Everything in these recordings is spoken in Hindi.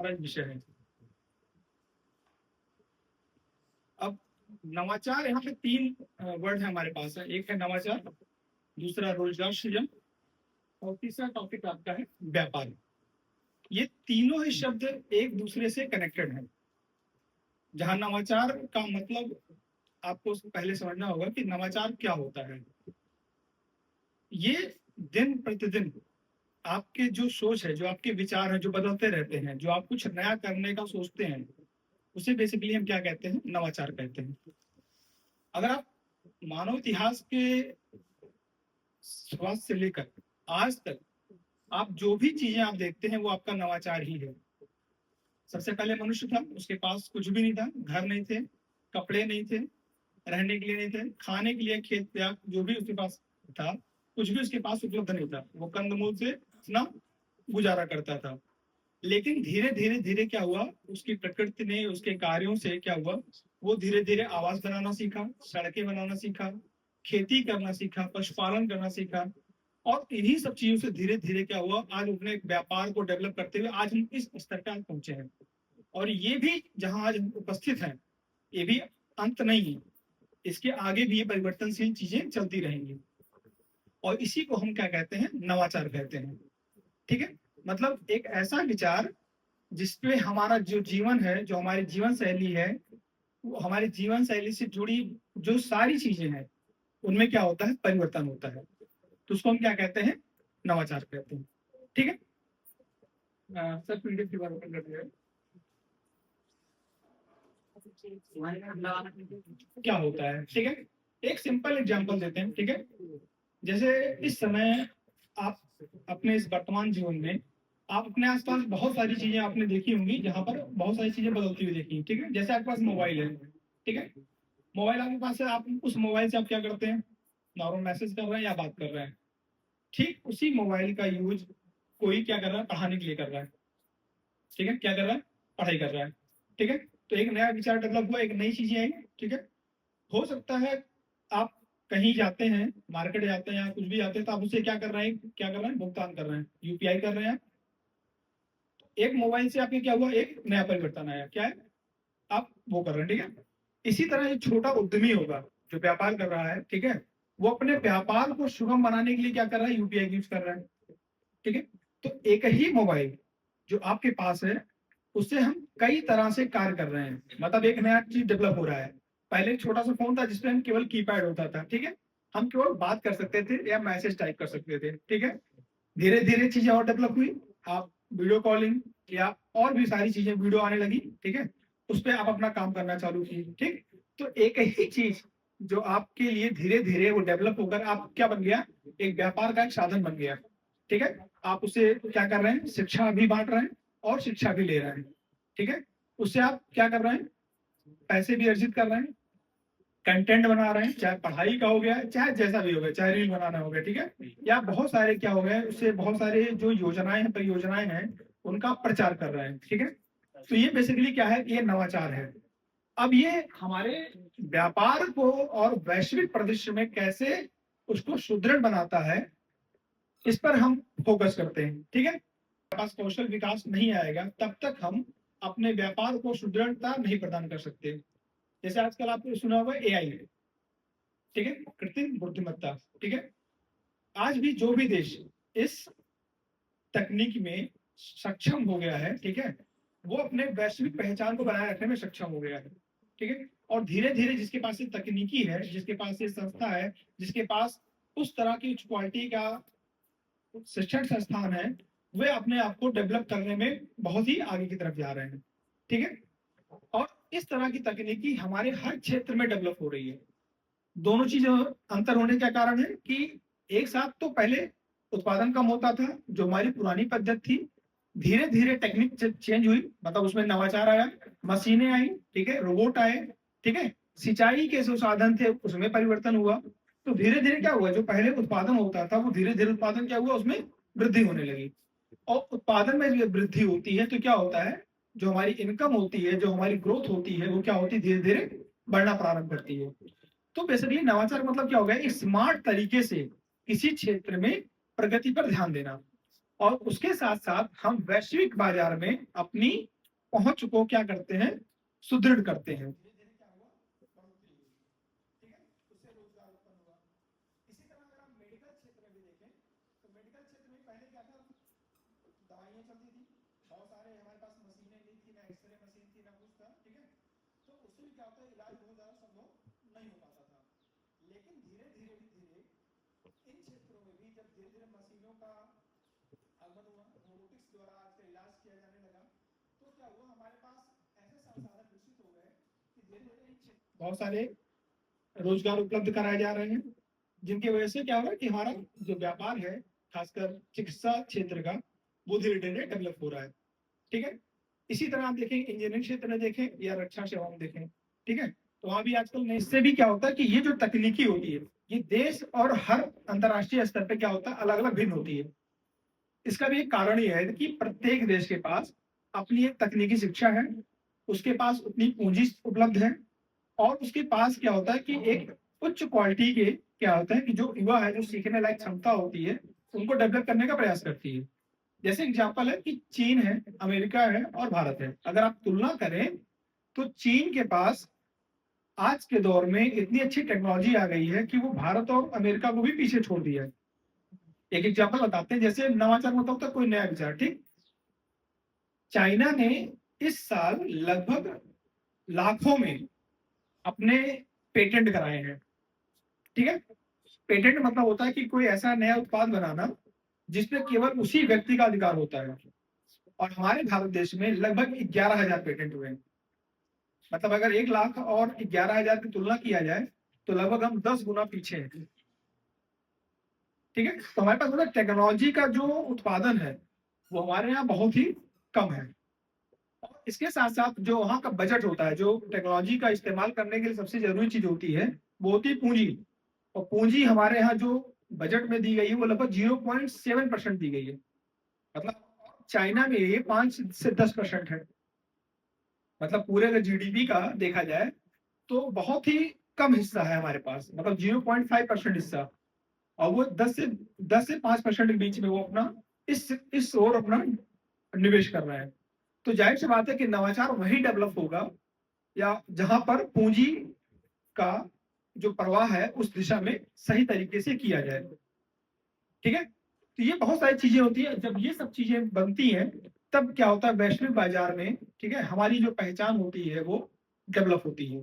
हमारा विषय है। अब नवाचार, यहाँ पे तीन वर्ड है हमारे पास है। एक है नवाचार, दूसरा रोजगार सृजन, और तीसरा टॉपिक आपका है व्यापार। ये तीनों ही शब्द एक दूसरे से कनेक्टेड हैं। जहां नवाचार का मतलब आपको पहले समझना होगा कि नवाचार क्या होता है। ये दिन प्रतिदिन आपके जो सोच है, जो आपके विचार हैं, जो बदलते रहते हैं, जो आप कुछ नया करने का सोचते हैं, उसे बेसिकली हम क्या कहते हैं? नवाचार कहते हैं। अगर आप मानव इतिहास के शुरुआत से लेकर आज तक आप जो भी चीजें आप देखते हैं वो आपका नवाचार ही है। सबसे पहले मनुष्य था, उसके पास कुछ भी नहीं था, घर नहीं थे, कपड़े नहीं थे, रहने के लिए नहीं थे, खाने के लिए खेत त्याग जो भी उसके पास था, कुछ भी उसके पास उपलब्ध नहीं था। वो कंदमूल से अपना गुजारा करता था। लेकिन धीरे धीरे धीरे क्या हुआ, उसकी प्रकृति ने, उसके कार्यों से क्या हुआ, वो धीरे धीरे आवास बनाना सीखा, सड़कें बनाना सीखा, खेती करना सीखा, पशुपालन करना सीखा, और इन्हीं सब चीजों से धीरे धीरे क्या हुआ, आज अपने व्यापार को डेवलप करते हुए आज हम इस स्तर पर पहुंचे हैं। और ये भी जहां आज हम उपस्थित हैं, ये भी अंत नहीं है, इसके आगे भी ये परिवर्तनशील चीजें चलती रहेंगी। और इसी को हम क्या कहते हैं? नवाचार कहते हैं। ठीक है, मतलब एक ऐसा विचार जिसपे हमारा जो जीवन है, जो हमारी जीवन शैली है, वो हमारी जीवन शैली से जुड़ी जो सारी चीजें हैं उनमें क्या होता है? परिवर्तन होता है। तो उसको हम क्या कहते हैं? नवाचार कहते हैं। ठीक है, सर पीडीएफ की बात कर रहे हैं। क्या होता है? ठीक है, एक सिंपल एग्जांपल देते हैं। ठीक है, जैसे इस समय आप अपने इस वर्तमान जीवन में आप अपने आसपास बहुत सारी चीजें आपने देखी होंगी, जहां पर बहुत सारी चीजें बदलती हुई देखी। ठीक है, जैसे आपके पास मोबाइल है, ठीक है, मोबाइल आपके पास है, आप उस मोबाइल से आप क्या करते हैं? नॉर्मल मैसेज कर रहे हैं या बात कर रहे हैं। ठीक उसी मोबाइल का यूज कोई क्या कर रहा है? पढ़ाने के लिए कर रहा है। ठीक है, क्या कर रहा है? पढ़ाई कर रहा है। ठीक है, तो एक नया विचार डेवलप हुआ, एक नई चीजें आई। ठीक है, हो सकता है आप कहीं जाते हैं, मार्केट जाते हैं या कुछ भी जाते हैं, तो आप उससे क्या कर रहे हैं? क्या कर रहे हैं? भुगतान कर रहे हैं, यूपीआई कर रहे हैं। एक मोबाइल से आपके क्या हुआ? एक नया परिवर्तन आया। क्या है? आप वो कर रहे हैं। ठीक है, इसी तरह एक छोटा उद्यमी होगा जो व्यापार कर रहा है, ठीक है, वो अपने व्यापार को सुगम बनाने के लिए क्या कर रहा है? यूपीआई यूज कर रहा है। ठीक है, तो एक ही मोबाइल जो आपके पास है, उससे हम कई तरह से कार्य कर रहे हैं। मतलब एक नया चीज डेवलप हो रहा है। पहले एक छोटा सा फोन था जिसपे हम केवल कीपैड होता था। ठीक है, हम केवल बात कर सकते थे या मैसेज टाइप कर सकते थे। ठीक है, धीरे धीरे चीजें और डेवलप हुई, आप वीडियो कॉलिंग या और भी सारी चीजें, वीडियो आने लगी। ठीक है, उस पर आप अपना काम करना चालू किए। ठीक, तो एक ही चीज जो आपके लिए धीरे धीरे वो डेवलप होकर आप क्या बन गया? एक व्यापार का एक साधन बन गया। ठीक है, आप उसे क्या कर रहे हैं? शिक्षा भी बांट रहे हैं और शिक्षा भी ले रहे हैं। ठीक है, उससे आप क्या कर रहे हैं? पैसे भी अर्जित कर रहे हैं, कंटेंट बना रहे हैं, चाहे पढ़ाई का हो गया, चाहे जैसा भी हो गया, चाहे रील बनाना हो गया। ठीक है, या बहुत सारे क्या हो गए, उससे बहुत सारे जो योजनाएं हैं, परियोजनाएं हैं, उनका प्रचार कर रहे हैं। ठीक है, तो ये बेसिकली क्या है? ये नवाचार है। अब ये हमारे व्यापार को और वैश्विक परिदृश्य में कैसे उसको सुदृढ़ बनाता है, इस पर हम फोकस करते हैं। ठीक है, पास कौशल विकास नहीं आएगा तब तक हम अपने व्यापार को सुदृढ़ता नहीं प्रदान कर सकते। जैसे आजकल आपने सुना होगा एआई, ठीक है, कृत्रिम बुद्धिमत्ता। ठीक है, आज भी जो भी देश इस तकनीक में सक्षम हो गया है, ठीक है, वो अपने वैश्विक पहचान को बनाए रखने में सक्षम हो गया है। ठीक है, और धीरे धीरे जिसके पास ये तकनीकी है, जिसके पास ये संस्था है, जिसके पास उस तरह की उच्च क्वालिटी का शिक्षण संस्थान है, वे अपने आप को डेवलप करने में बहुत ही आगे की तरफ जा रहे हैं। ठीक है, और इस तरह की तकनीकी हमारे हर क्षेत्र में डेवलप हो रही है। दोनों चीजें अंतर होने का कारण है कि एक साथ तो पहले उत्पादन कम होता था, जो हमारी पुरानी पद्धति थी, धीरे धीरे टेक्निक चेंज हुई, मतलब उसमें नवाचार आया, मशीनें आई, ठीक है, रोबोट आए, ठीक है, सिंचाई के जो साधन थे उसमें परिवर्तन हुआ। तो धीरे धीरे क्या हुआ, जो पहले उत्पादन होता था वो धीरे धीरे उत्पादन क्या हुआ, उसमें वृद्धि होने लगी। और उत्पादन में जब वृद्धि होती है तो क्या होता है, जो हमारी इनकम होती है, जो हमारी ग्रोथ होती है, वो क्या होती है? धीरे धीरे बढ़ना प्रारंभ करती है। तो बेसिकली नवाचार मतलब क्या हो गया? एक स्मार्ट तरीके से किसी क्षेत्र में प्रगति पर ध्यान देना। और उसके साथ साथ हम वैश्विक बाजार में अपनी पहुंच को क्या करते हैं, सुदृढ़ करते हैं। इसी तरह अगर आप मेडिकल क्षेत्र में भी देखें तो मेडिकल क्षेत्र में पहले क्या था, दवाइयाँ चलती थी, बहुत सारे हमारे पास मशीनें नहीं थी, ना एक्सरे मशीन थी, ना कुछ था, ठीक है। तो उससे भी क्या होता है, इलाज बहुत ज़्यादा संभव नहीं हो पाता था। लेकिन धीरे धीरे धीरे इन क्षेत्रों में भी जब धीरे धीरे मशीनों का आगमन हुआ, रोबोटिक्स द्वारा आजकल इलाज किया जाने लगा, तो क्या हुआ, हमारे पास ऐसे संसाधन विकसित हो गए कि धीरे धीरे इन बहुत सारे रोजगार उपलब्ध कराए जा रहे हैं, जिनकी वजह से क्या हो रहा है कि हमारा जो व्यापार है, खासकर चिकित्सा क्षेत्र का, वो धीरे धीरे डेवलप हो रहा है, ठीक है। इसी तरह आप देखें इंजीनियरिंग क्षेत्र में देखें या रक्षा सेवा में देखें, ठीक है, तो वहां भी आजकल नए, इससे भी क्या होता है कि ये जो तकनीकी होती है, ये देश और हर अंतर्राष्ट्रीय स्तर पे क्या होता है, अलग अलग भिन्न होती है। इसका भी एक कारण ये है कि प्रत्येक देश के पास अपनी एक तकनीकी शिक्षा है, उसके पास उतनी पूंजी उपलब्ध है, और उसके पास क्या होता है कि एक उच्च क्वालिटी के क्या होता है कि जो युवा है, जो सीखने लायक क्षमता होती है, उनको डेवलप करने का प्रयास करती है। जैसे एग्जाम्पल है कि चीन है, अमेरिका है और भारत है। अगर आप तुलना करें तो चीन के पास आज के दौर में इतनी अच्छी टेक्नोलॉजी आ गई है कि वो भारत और अमेरिका को भी पीछे छोड़ दिया है। एक एग्जाम्पल बताते हैं, जैसे नवाचार मतलब होता है कोई नया विचार, ठीक। चाइना ने इस साल लगभग लाखों में अपने पेटेंट कराए हैं, ठीक है। पेटेंट मतलब होता है कि कोई ऐसा नया उत्पाद बनाना जिसपे केवल उसी व्यक्ति का अधिकार होता है। और हमारे भारत देश में लगभग 11,000 पेटेंट हुए हैं। मतलब अगर 1 लाख और 11,000 की तुलना किया जाए तो लगभग हम 10 गुना पीछे हैं, ठीक है। तो हमारे पास मतलब टेक्नोलॉजी का जो उत्पादन है वो हमारे यहाँ बहुत ही कम है। और इसके साथ साथ जो वहाँ का बजट होता है, जो टेक्नोलॉजी का इस्तेमाल करने के लिए सबसे जरूरी चीज होती है, वो होती है पूंजी। और पूंजी हमारे यहाँ जो बजट में दी गई है वो लगभग 0.7% दी गई है। मतलब चाइना में ये 5 से 10% है। मतलब पूरे अगर जीडीपी का देखा जाए तो बहुत ही कम हिस्सा है हमारे पास, मतलब 0.5% हिस्सा। और वो 10 से 5% के बीच में वो अपना इस ओर अपना निवेश कर रहा है। तो जाहिर सी बात है कि नवाचार वही डेवलप होगा या जहां पर पूंजी का जो प्रवाह है उस दिशा में सही तरीके से किया जाए, ठीक है। तो ये बहुत सारी चीजें होती है, जब ये सब चीजें बनती हैं तब क्या होता है वैश्विक बाजार में, ठीक है, हमारी जो पहचान होती है वो डेवलप होती है।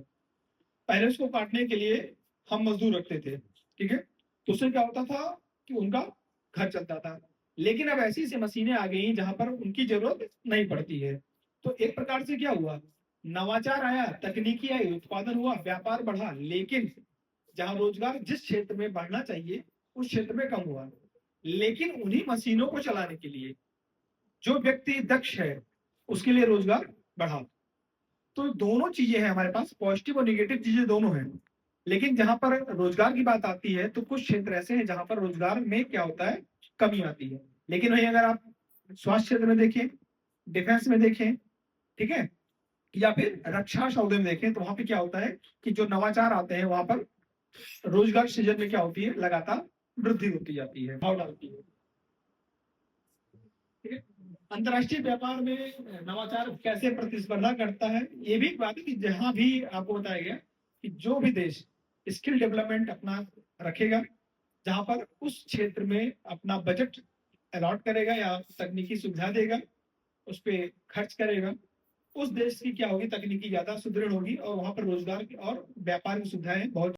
पहले उसको काटने के लिए हम मजदूर रखते थे, ठीक है, तो उससे क्या होता था कि उनका घर चलता था। लेकिन अब ऐसी सी मशीनें आ गई जहां पर उनकी जरूरत नहीं पड़ती है। तो एक प्रकार से क्या हुआ, नवाचार आया, तकनीकी आई, उत्पादन हुआ, व्यापार बढ़ा, लेकिन जहां रोजगार जिस क्षेत्र में बढ़ना चाहिए उस क्षेत्र में कम हुआ। लेकिन उन्हीं मशीनों को चलाने के लिए जो व्यक्ति दक्ष है उसके लिए रोजगार बढ़ा। तो दोनों चीजें हैं हमारे पास, पॉजिटिव और निगेटिव चीजें दोनों हैं। लेकिन जहां पर रोजगार की बात आती है तो कुछ क्षेत्र ऐसे हैं जहां पर रोजगार में क्या होता है, कमी आती है। लेकिन वहीं अगर आप स्वास्थ्य क्षेत्र में देखें, डिफेंस में देखें, ठीक है, या फिर रक्षा सौदे में देखें, तो वहां पे क्या होता है कि जो नवाचार आते हैं वहां पर रोजगार सृजन में क्या होती है, लगातार वृद्धि होती जाती है, भाव डालती है, ठीक है। अंतर्राष्ट्रीय व्यापार में नवाचार कैसे प्रतिस्पर्धा करता है, ये भी एक बात है कि जहां भी आपको बताया गया कि जो भी देश स्किल डेवलपमेंट अपना रखेगा, जहां पर उस क्षेत्र में अपना बजट अलॉट करेगा या तकनीकी सुविधा देगा, उस पर खर्च करेगा, उस देश की क्या होगी, तकनीकी ज्यादा सुदृढ़ होगी और वहां पर रोजगार की और व्यापार की सुविधाएं बहुत